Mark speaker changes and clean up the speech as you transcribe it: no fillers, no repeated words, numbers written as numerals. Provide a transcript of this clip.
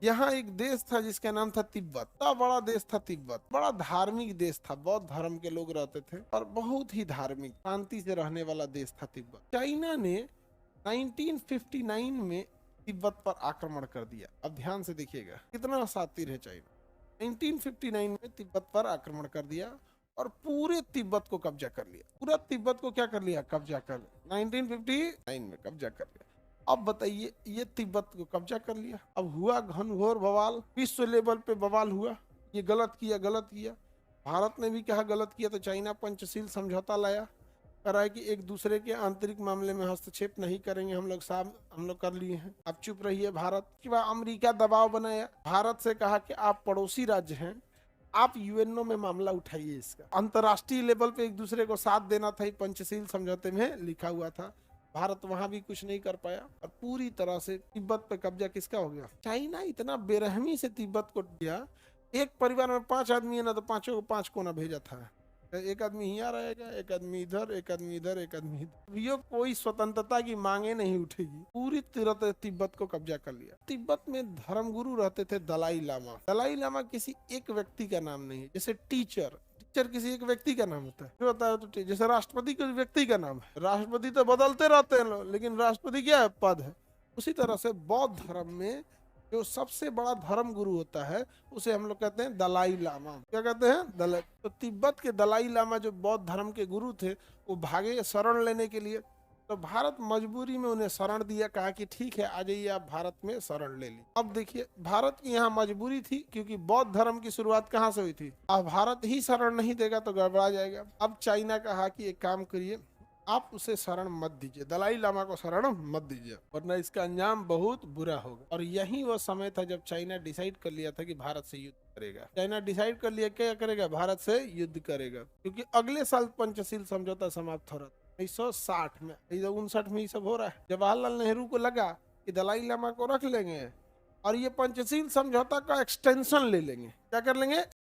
Speaker 1: यहाँ एक देश था जिसका नाम था तिब्बत। इतना बड़ा देश था तिब्बत, बड़ा धार्मिक देश था, बौद्ध धर्म के लोग रहते थे और बहुत ही धार्मिक शांति से रहने वाला देश था तिब्बत। चाइना ने 1959 में तिब्बत पर आक्रमण कर दिया। अब ध्यान से देखिएगा कितना शातिर है चाइना। 1959 में तिब्बत पर आक्रमण कर दिया और पूरे तिब्बत को कब्जा कर लिया। पूरा तिब्बत को क्या कर लिया? कब्जा कर लिया। 1959 में कब्जा कर लिया। अब बताइए, ये तिब्बत को कब्जा कर लिया, अब हुआ घनघोर बवाल, विश्व लेवल पे बवाल हुआ, ये गलत किया गलत किया। भारत ने भी कहा गलत किया तो चाइना पंचशील समझौता लाया, करा है कि एक दूसरे के आंतरिक मामले में हस्तक्षेप नहीं करेंगे, हम लोग साहब हम लोग कर लिए हैं, अब चुप रहिए भारत। के बाद अमेरिका दबाव बनाया, भारत से कहा कि आप पड़ोसी राज्य हैं, आप यूएनओ में मामला उठाइए। इसका अंतर्राष्ट्रीय लेवल पे एक दूसरे को साथ देना था, पंचशील समझौते में लिखा हुआ था। भारत वहां भी कुछ नहीं कर पाया और पूरी तरह से तिब्बत पे कब्जा किसका हो गया? चाइना इतना बेरहमी से तिब्बत को दिया। एक परिवार में 5 आदमी है ना, तो पांचों को 5 कोना भेजा था। एक आदमी यहाँ रहेगा, एक आदमी इधर, एक आदमी इधर, एक आदमी इधर। ये कोई स्वतंत्रता की मांगे नहीं उठेगी। पूरी तरह तिब्बत को कब्जा कर लिया। तिब्बत में धर्मगुरु रहते थे दलाई लामा। दलाई लामा किसी एक व्यक्ति का नाम नहीं है। जैसे टीचर किसी एक व्यक्ति का नाम होता है, जो होता है तो जैसे राष्ट्रपति किसी व्यक्ति का नाम है। राष्ट्रपति तो बदलते रहते हैं लोग, लेकिन राष्ट्रपति क्या है? पद है। उसी तरह से बौद्ध धर्म में जो सबसे बड़ा धर्म गुरु होता है उसे हम लोग कहते हैं दलाई लामा। क्या कहते हैं? दलाई। तो तिब्बत के दलाई लामा जो बौद्ध धर्म के गुरु थे, वो भागे शरण लेने के लिए। तो भारत मजबूरी में उन्हें शरण दिया, कहा कि ठीक है आ जाइए आप भारत में शरण ले ली। अब देखिए, भारत की यहाँ मजबूरी थी क्योंकि बौद्ध धर्म की शुरुआत कहाँ से हुई थी। अब भारत ही शरण नहीं देगा तो गड़बड़ा जाएगा। अब चाइना कहा कि एक काम करिए, आप उसे शरण मत दीजिए, दलाई लामा को शरण मत दीजिए, वरना इसका अंजाम बहुत बुरा होगा। और यही वो समय था जब चाइना डिसाइड कर लिया था कि भारत से युद्ध करेगा। चाइना डिसाइड कर लिया क्या करेगा? भारत से युद्ध करेगा, क्योंकि अगले साल पंचशील समझौता समाप्त हो रहा था 1960 में। 1959 में ये सब हो रहा है। जवाहरलाल नेहरू को लगा कि दलाई लामा को रख लेंगे और ये पंचशील समझौता का एक्सटेंशन ले लेंगे। क्या कर लेंगे?